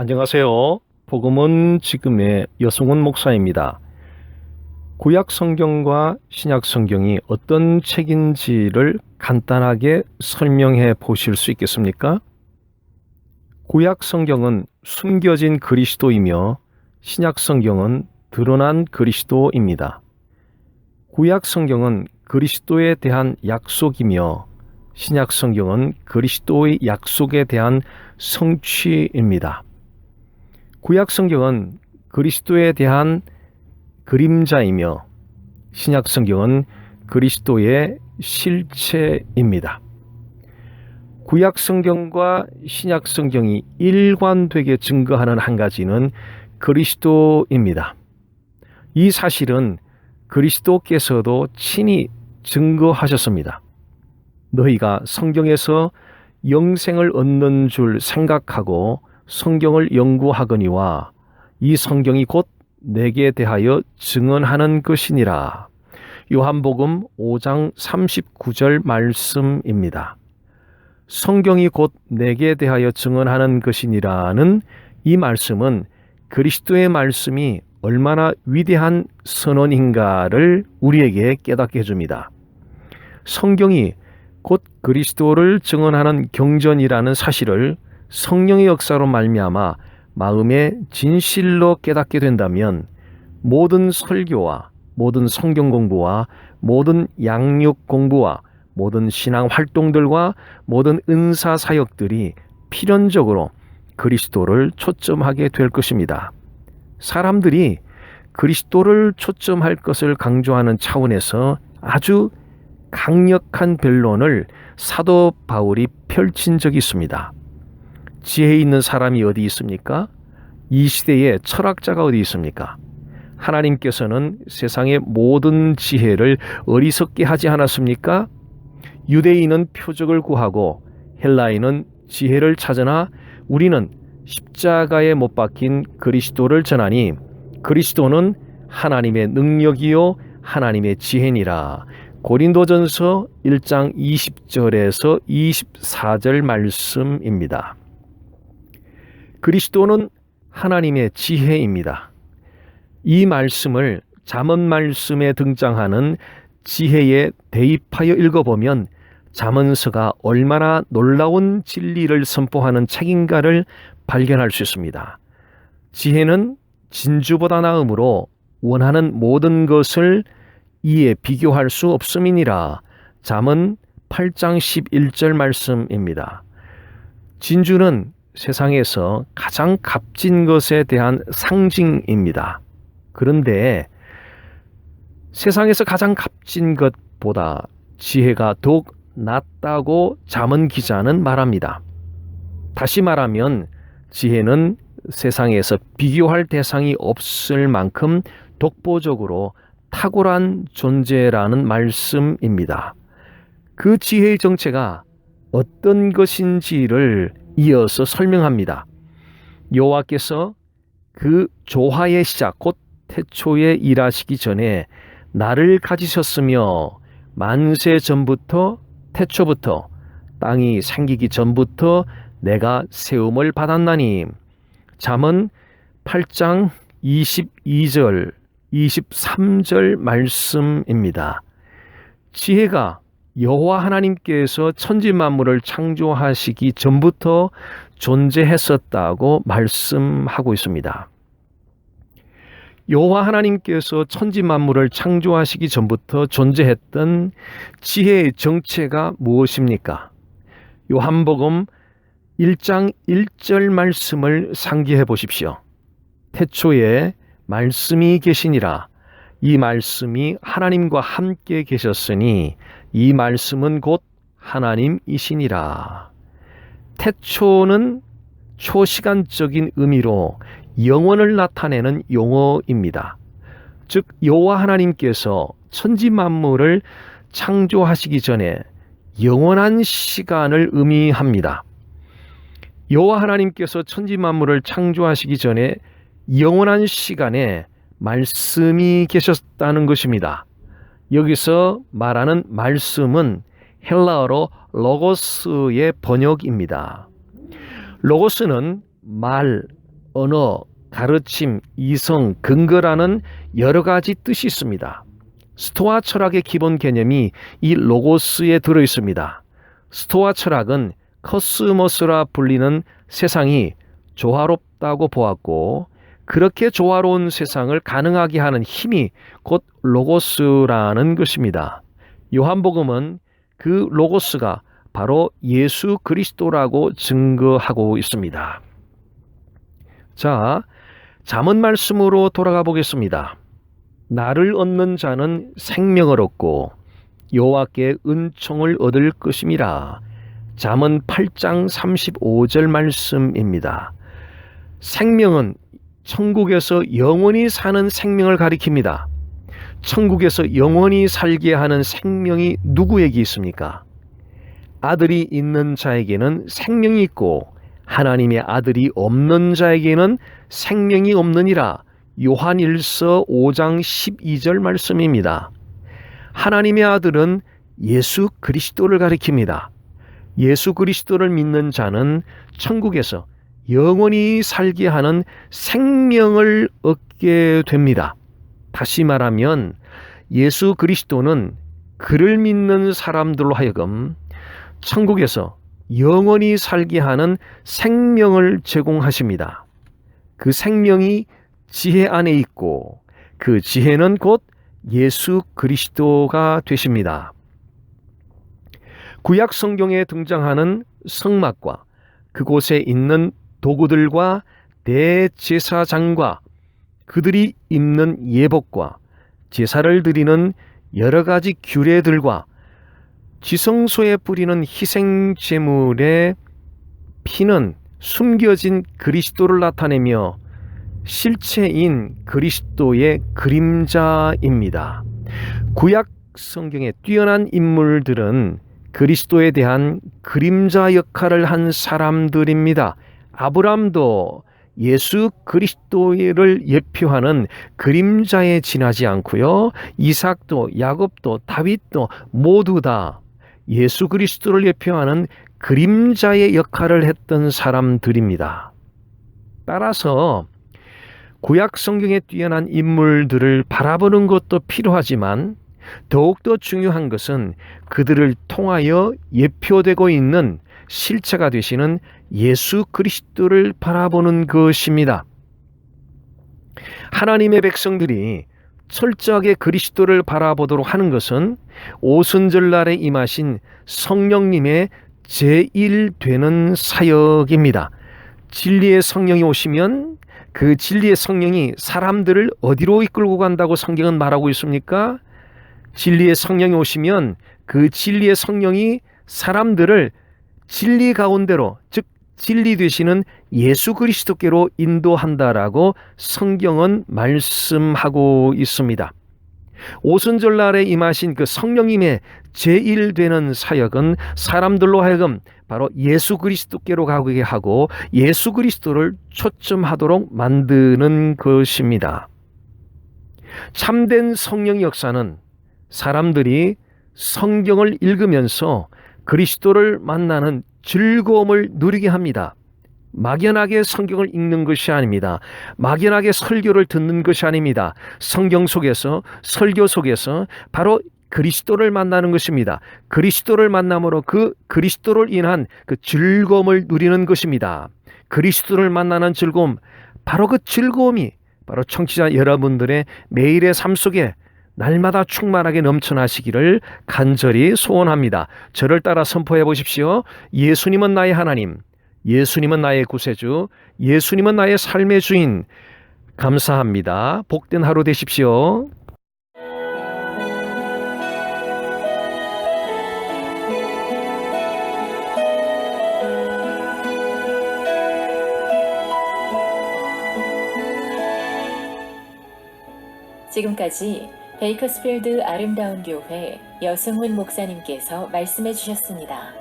안녕하세요. 복음은 지금의 여승훈 목사입니다. 구약 성경과 신약 성경이 어떤 책인지를 간단하게 설명해 보실 수 있겠습니까? 구약 성경은 숨겨진 그리스도이며 신약 성경은 드러난 그리스도입니다. 구약 성경은 그리스도에 대한 약속이며 신약 성경은 그리스도의 약속에 대한 성취입니다. 구약 성경은 그리스도에 대한 그림자이며 신약 성경은 그리스도의 실체입니다. 구약 성경과 신약 성경이 일관되게 증거하는 한 가지는 그리스도입니다. 이 사실은 그리스도께서도 친히 증거하셨습니다. 너희가 성경에서 영생을 얻는 줄 생각하고 성경을 연구하거니와 이 성경이 곧 내게 대하여 증언하는 것이니라. 요한복음 5장 39절 말씀입니다. 성경이 곧 내게 대하여 증언하는 것이니라는 이 말씀은 그리스도의 말씀이 얼마나 위대한 선언인가를 우리에게 깨닫게 해줍니다. 성경이 곧 그리스도를 증언하는 경전이라는 사실을 성령의 역사로 말미암아 마음의 진실로 깨닫게 된다면 모든 설교와 모든 성경 공부와 모든 양육 공부와 모든 신앙 활동들과 모든 은사 사역들이 필연적으로 그리스도를 초점하게 될 것입니다. 사람들이 그리스도를 초점할 것을 강조하는 차원에서 아주 강력한 변론을 사도 바울이 펼친 적이 있습니다. 지혜 있는 사람이 어디 있습니까? 이 시대에 철학자가 어디 있습니까? 하나님께서는 세상의 모든 지혜를 어리석게 하지 않았습니까? 유대인은 표적을 구하고 헬라인은 지혜를 찾으나 우리는 십자가에 못 박힌 그리스도를 전하니 그리스도는 하나님의 능력이요 하나님의 지혜니라. 고린도전서 1장 20절에서 24절 말씀입니다. 그리스도는 하나님의 지혜입니다. 이 말씀을 잠언 말씀에 등장하는 지혜에 대입하여 읽어보면 잠언서가 얼마나 놀라운 진리를 선포하는 책인가를 발견할 수 있습니다. 지혜는 진주보다 나으므로 원하는 모든 것을 이에 비교할 수 없음이니라. 잠언 8장 11절 말씀입니다. 진주는 세상에서 가장 값진 것에 대한 상징입니다. 그런데 세상에서 가장 값진 것보다 지혜가 더욱 낫다고 잠언 기자는 말합니다. 다시 말하면 지혜는 세상에서 비교할 대상이 없을 만큼 독보적으로 탁월한 존재라는 말씀입니다. 그 지혜의 정체가 어떤 것인지를 이어서 설명합니다. 여호와께서 그 조화의 시작 곧 태초에 일하시기 전에 나를 가지셨으며 만세 전부터 태초부터 땅이 생기기 전부터 내가 세움을 받았나니. 잠언 8장 22절 23절 말씀입니다. 지혜가 여호와 하나님께서 천지 만물을 창조하시기 전부터 존재했었다고 말씀하고 있습니다. 여호와 하나님께서 천지 만물을 창조하시기 전부터 존재했던 지혜의 정체가 무엇입니까? 요한복음 1장 1절 말씀을 상기해 보십시오. 태초에 말씀이 계시니라. 이 말씀이 하나님과 함께 계셨으니 이 말씀은 곧 하나님이시니라. 태초는 초시간적인 의미로 영원을 나타내는 용어입니다. 즉 여호와 하나님께서 천지 만물을 창조하시기 전에 영원한 시간을 의미합니다. 여호와 하나님께서 천지 만물을 창조하시기 전에 영원한 시간에 말씀이 계셨다는 것입니다. 여기서 말하는 말씀은 헬라어로 로고스의 번역입니다. 로고스는 말, 언어, 가르침, 이성, 근거라는 여러 가지 뜻이 있습니다. 스토아 철학의 기본 개념이 이 로고스에 들어 있습니다. 스토아 철학은 코스모스라 불리는 세상이 조화롭다고 보았고, 그렇게 조화로운 세상을 가능하게 하는 힘이 곧 로고스라는 것입니다. 요한복음은 그 로고스가 바로 예수 그리스도라고 증거하고 있습니다. 자, 잠언 말씀으로 돌아가 보겠습니다. 나를 얻는 자는 생명을 얻고 여호와께 은총을 얻을 것임이라. 잠언 8장 35절 말씀입니다. 생명은 천국에서 영원히 사는 생명을 가리킵니다. 천국에서 영원히 살게 하는 생명이 누구에게 있습니까? 아들이 있는 자에게는 생명이 있고 하나님의 아들이 없는 자에게는 생명이 없느니라. 요한일서 5장 12절 말씀입니다. 하나님의 아들은 예수 그리스도를 가리킵니다. 예수 그리스도를 믿는 자는 천국에서 영원히 살게 하는 생명을 얻게 됩니다. 다시 말하면 예수 그리스도는 그를 믿는 사람들로 하여금 천국에서 영원히 살게 하는 생명을 제공하십니다. 그 생명이 지혜 안에 있고 그 지혜는 곧 예수 그리스도가 되십니다. 구약 성경에 등장하는 성막과 그곳에 있는 도구들과 대제사장과 그들이 입는 예복과 제사를 드리는 여러 가지 규례들과 지성소에 뿌리는 희생 제물의 피는 숨겨진 그리스도를 나타내며 실체인 그리스도의 그림자입니다. 구약 성경의 뛰어난 인물들은 그리스도에 대한 그림자 역할을 한 사람들입니다. 아브람도 예수 그리스도를 예표하는 그림자에 지나지 않고요. 이삭도 야곱도 다윗도 모두 다 예수 그리스도를 예표하는 그림자의 역할을 했던 사람들입니다. 따라서 구약 성경에 뛰어난 인물들을 바라보는 것도 필요하지만 더욱더 중요한 것은 그들을 통하여 예표되고 있는 실체가 되시는 예수 그리스도를 바라보는 것입니다. 하나님의 백성들이 철저하게 그리스도를 바라보도록 하는 것은 오순절날에 임하신 성령님의 제1되는 사역입니다. 진리의 성령이 오시면 그 진리의 성령이 사람들을 어디로 이끌고 간다고 성경은 말하고 있습니까? 진리의 성령이 오시면 그 진리의 성령이 사람들을 진리 가운데로, 즉 진리 되시는 예수 그리스도께로 인도한다라고 성경은 말씀하고 있습니다. 오순절날에 임하신 그 성령님의 제1되는 사역은 사람들로 하여금 바로 예수 그리스도께로 가게 하고 예수 그리스도를 초점하도록 만드는 것입니다. 참된 성령의 역사는 사람들이 성경을 읽으면서 그리스도를 만나는 즐거움을 누리게 합니다. 막연하게 성경을 읽는 것이 아닙니다. 막연하게 설교를 듣는 것이 아닙니다. 성경 속에서, 설교 속에서 바로 그리스도를 만나는 것입니다. 그리스도를 만남으로 그 그리스도를 인한 그 즐거움을 누리는 것입니다. 그리스도를 만나는 즐거움, 바로 그 즐거움이 바로 청취자 여러분들의 매일의 삶 속에 날마다 충만하게 넘쳐나시기를 간절히 소원합니다. 저를 따라 선포해 보십시오. 예수님은 나의 하나님, 예수님은 나의 구세주, 예수님은 나의 삶의 주인. 감사합니다. 복된 하루 되십시오. 지금까지 베이커스필드 아름다운 교회 여승훈 목사님께서 말씀해 주셨습니다.